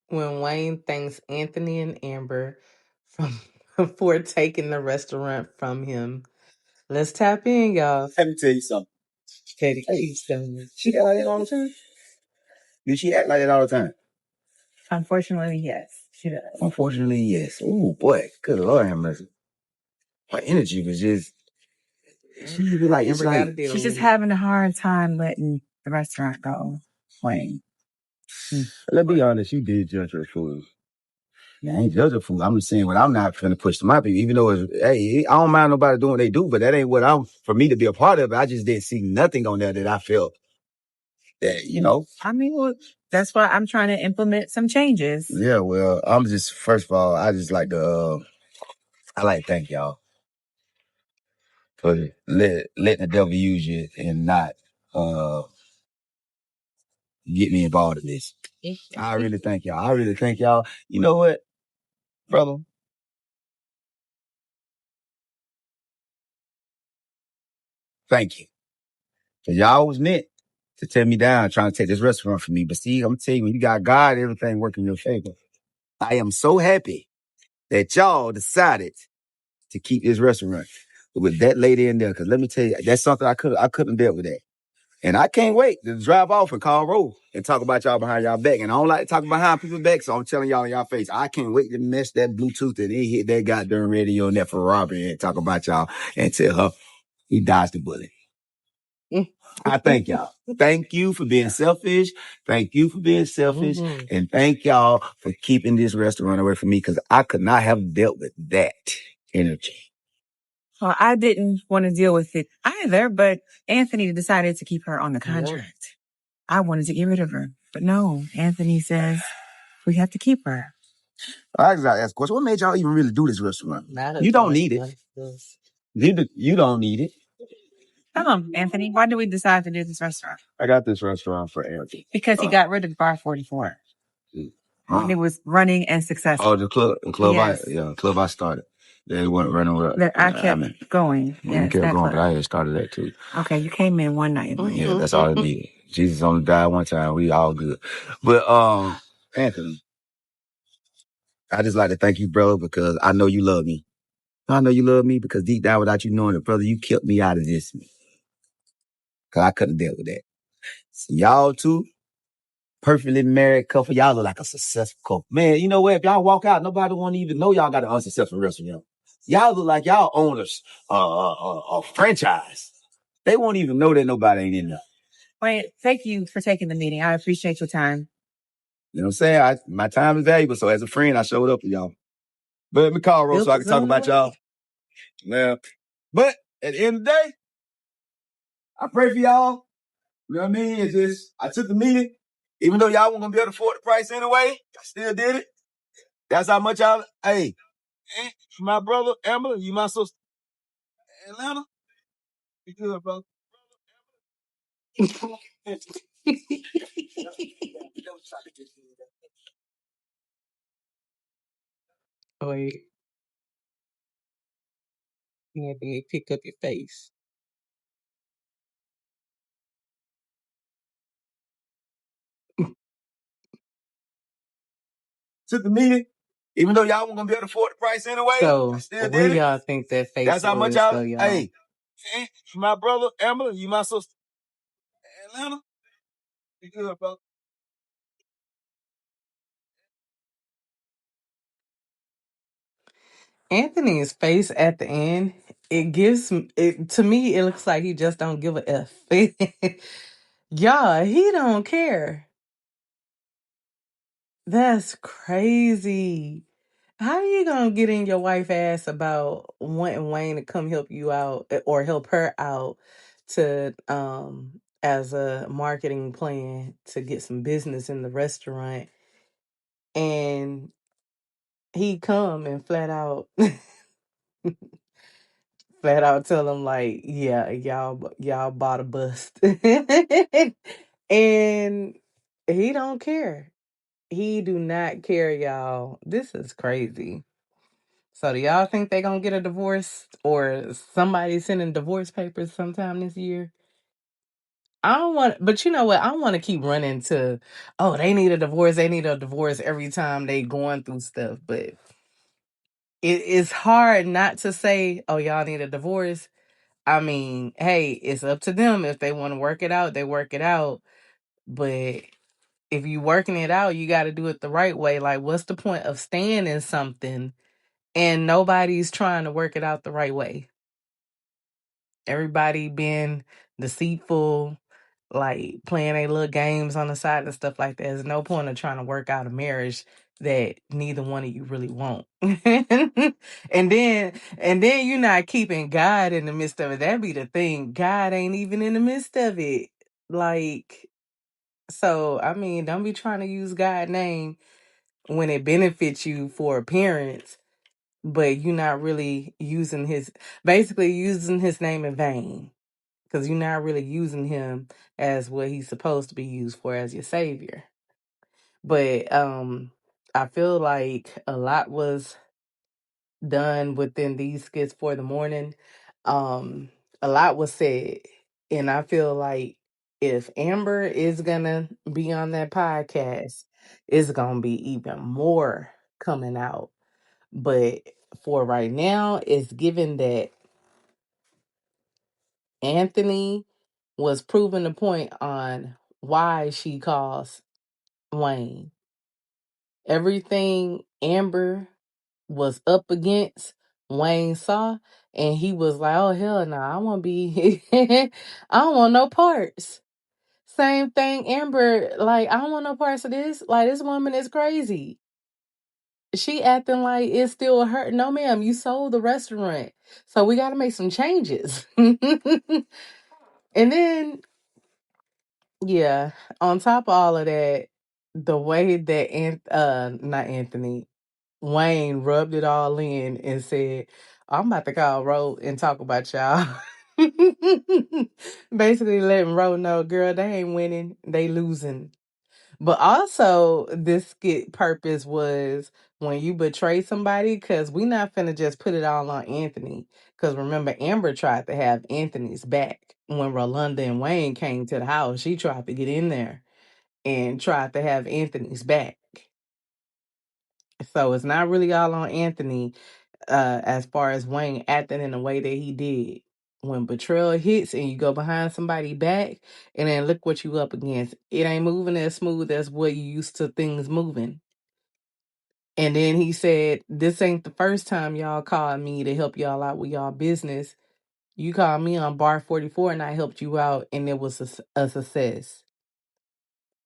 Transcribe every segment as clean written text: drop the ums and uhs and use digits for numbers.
when Wayne thanks Anthony and Amber from for taking the restaurant from him. Let's tap in, y'all. Let me tell you something. Katie keeps doing this. She act like that all the time. Did she act like that all the time? Unfortunately, yes, she does. Unfortunately, yes. Oh boy, good Lord have mercy. Her energy was just. She was like, it's Amber got to like deal She's with just it. having a hard time letting the restaurant go. Wayne. let's be honest, you did judge her food. I ain't judge her food. I'm just saying what I'm not finna push to my people, even though it's, hey, I don't mind nobody doing what they do, but that ain't what for me to be a part of it. I just didn't see nothing on there that I felt that, I mean, well, that's why I'm trying to implement some changes. Yeah, well, I'm just, first of all, I just like to, I like to thank y'all for letting the devil use you and not, get me involved in this. I really thank y'all. I really thank y'all. You know what, brother? Thank you. Cause y'all was meant to tear me down trying to take this restaurant from me. But see, I'm gonna tell you, when you got God, everything working in your favor. I am so happy that y'all decided to keep this restaurant with that lady in there. Cause let me tell you, that's something I couldn't deal with that. And I can't wait to drive off and call Roll and talk about y'all behind y'all back. And I don't like to talk behind people's back, so I'm telling y'all in y'all face, I can't wait to mess that Bluetooth and then hit that goddamn radio and that for Robin and talk about y'all and tell her he dodged the bullet. I thank y'all. Thank you for being selfish. Thank you for being selfish. And thank y'all for keeping this restaurant away from me because I could not have dealt with that energy. Well, I didn't want to deal with it either, but Anthony decided to keep her on the contract. I wanted to get rid of her, but no, Anthony says we have to keep her. I just gotta ask a question. What made y'all even really do this restaurant? You don't need it. You don't need it. Tell him, Anthony, why did we decide to do this restaurant? I got this restaurant for Eric. Because he got rid of Bar 44. And it was running and successful. Oh, the club, Yes. club I started. They weren't running with. That I kept going. You Yes, kept that going, club. but I had started that too. Okay, you came in one night. Yeah, that's all it needed. Jesus only died one time. We all good. But Anthony, I just like to thank you, brother, because I know you love me. I know you love me because deep down, without you knowing it, brother, you kept me out of this. Because I couldn't deal with that. So y'all too, perfectly married couple. Y'all look like a successful couple. Man, you know what? If y'all walk out, nobody won't even know y'all got an unsuccessful restaurant. Y'all look like y'all owners a franchise. They won't even know that nobody ain't in there. Wait, thank you for taking the meeting. I appreciate your time. You know what I'm saying? My time is valuable, so as a friend, I showed up for y'all. But let me call Rose so I can talk about y'all. Yeah. But at the end of the day, I pray for y'all. You know what I mean? It's just, I took the meeting. Even though y'all weren't going to be able to afford the price anyway, I still did it. That's how much y'all, hey, my brother, Amber, you my sister, Atlanta, you good, bro. Wait, Anthony, pick up your face. Took the meeting. Even though y'all weren't going to be able to afford the price anyway, So, I still where did it. y'all think that face That's how much was, though, y'all, y'all? hey, my brother, Amber, you my sister, Atlanta, you good, bro. Anthony's face at the end, it gives it to me. It looks like he just don't give a f. Y'all, he don't care. That's crazy. How you gonna get in your wife ass about wanting Wayne to come help you out or help her out to as a marketing plan to get some business in the restaurant, and he come and flat out tell him like, yeah, y'all bought a bust. And he don't care. He do not care, y'all. This is crazy. So do y'all think they gonna get a divorce or somebody sending divorce papers sometime this year? I don't want, but you know what? I don't want to keep running to, oh, they need a divorce. They need a divorce every time they going through stuff. But it's hard not to say, oh, y'all need a divorce. I mean, hey, it's up to them. If they want to work it out, they work it out. But if you working it out, you got to do it the right way. Like, what's the point of staying in something and nobody's trying to work it out the right way? Everybody being deceitful, like playing their little games on the side and stuff like that. There's no point of trying to work out a marriage that neither one of you really want. and then you're not keeping God in the midst of it. That'd be the thing. God ain't even in the midst of it. Like, so I mean, don't be trying to use God's name when it benefits you for appearance, but you're not really basically using his name in vain. Because you're not really using him as what he's supposed to be used for, as your savior. But I feel like a lot was done within these skits for the morning. A lot was said. And I feel like if Amber is gonna be on that podcast, it's gonna be even more coming out. But for right now, it's given that Anthony was proving the point on why she calls Wayne. Everything Amber was up against, Wayne saw, and he was like, oh, hell no, I want to be, I don't want no parts. Same thing, Amber, like, I don't want no parts of this. Like, this woman is crazy. She acting like it's still her. No, ma'am, you sold the restaurant. So we got to make some changes. And then yeah, on top of all of that, the way that not Anthony, Wayne rubbed it all in and said, I'm about to call Ro and talk about y'all. Basically letting Ro know, girl, they ain't winning, they losing. But also, this skit purpose was when you betray somebody, because we not finna just put it all on Anthony. Because remember, Amber tried to have Anthony's back. When Rolanda and Wayne came to the house, she tried to get in there and tried to have Anthony's back. So it's not really all on Anthony as far as Wayne acting in the way that he did. When betrayal hits and you go behind somebody back, and then look what you up against. It ain't moving as smooth as what you used to things moving. And then he said, this ain't the first time y'all called me to help y'all out with y'all business. You called me on bar 44 and I helped you out, and it was a success.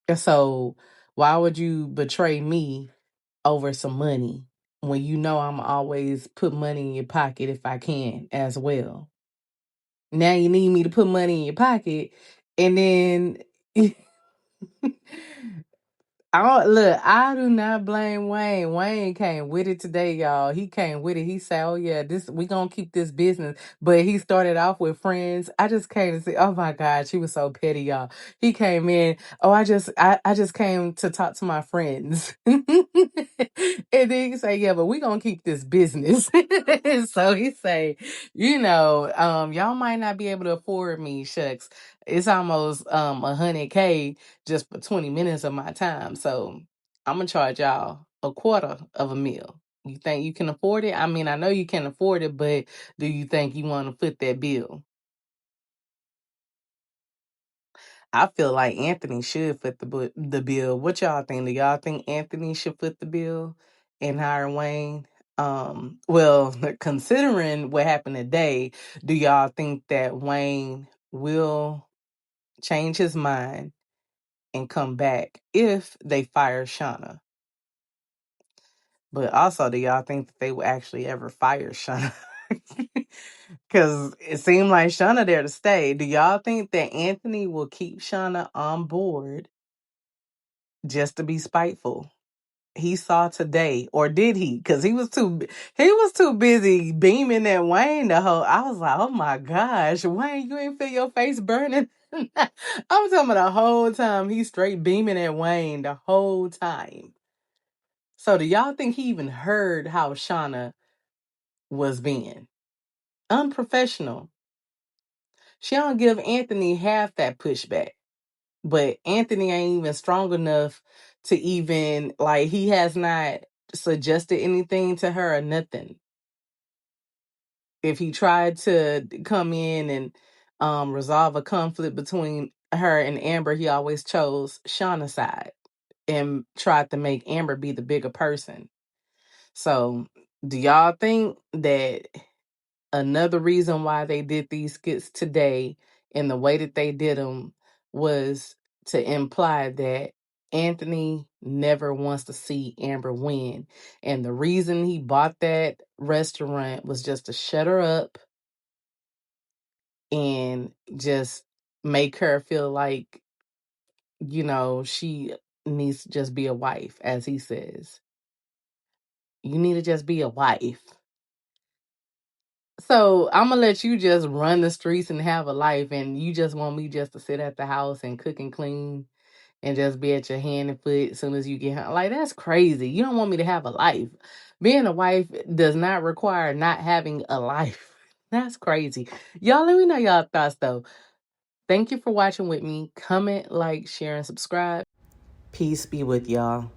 And so why would you betray me over some money when you know I'm always put money in your pocket if I can as well? Now you need me to put money in your pocket, and then I do not blame Wayne. Wayne came with it today, y'all. He came with it. He said, oh yeah, we gonna keep this business. But he started off with friends. I just came to say, oh my God, she was so petty, y'all. He came in, oh, I just came to talk to my friends. And then he say, yeah, but we gonna keep this business. So he say, y'all might not be able to afford me, shucks. It's almost 100K just for 20 minutes of my time. So I'm gonna charge y'all a quarter of a meal. You think you can afford it? I mean, I know you can afford it, but do you think you want to foot that bill? I feel like Anthony should foot the bill. What y'all think? Do y'all think Anthony should foot the bill and hire Wayne? Well, considering what happened today, do y'all think that Wayne will change his mind and come back if they fire Shana? But also, do y'all think that they will actually ever fire Shana? Because it seemed like Shana there to stay. Do y'all think that Anthony will keep Shana on board just to be spiteful? He saw today, or did he? Because he was too busy beaming at Wayne the whole. I was like, oh my gosh, Wayne, you ain't feel your face burning. I'm talking about the whole time he's straight beaming at Wayne the whole time. So do y'all think he even heard how Shana was being unprofessional? She don't give Anthony half that pushback. But Anthony ain't even strong enough to even, like, he has not suggested anything to her or nothing. If he tried to come in and resolve a conflict between her and Amber, he always chose Shana's side and tried to make Amber be the bigger person. So, do y'all think that another reason why they did these skits today and the way that they did them was to imply that Anthony never wants to see Amber win? And the reason he bought that restaurant was just to shut her up and just make her feel like, she needs to just be a wife, as he says. You need to just be a wife. So I'm gonna let you just run the streets and have a life, and you just want me just to sit at the house and cook and clean and just be at your hand and foot as soon as you get home. Like, that's crazy. You don't want me to have a life. Being a wife does not require not having a life. That's crazy. Y'all, let me know y'all thoughts though. Thank you for watching with me. Comment, like, share, and subscribe. Peace be with y'all.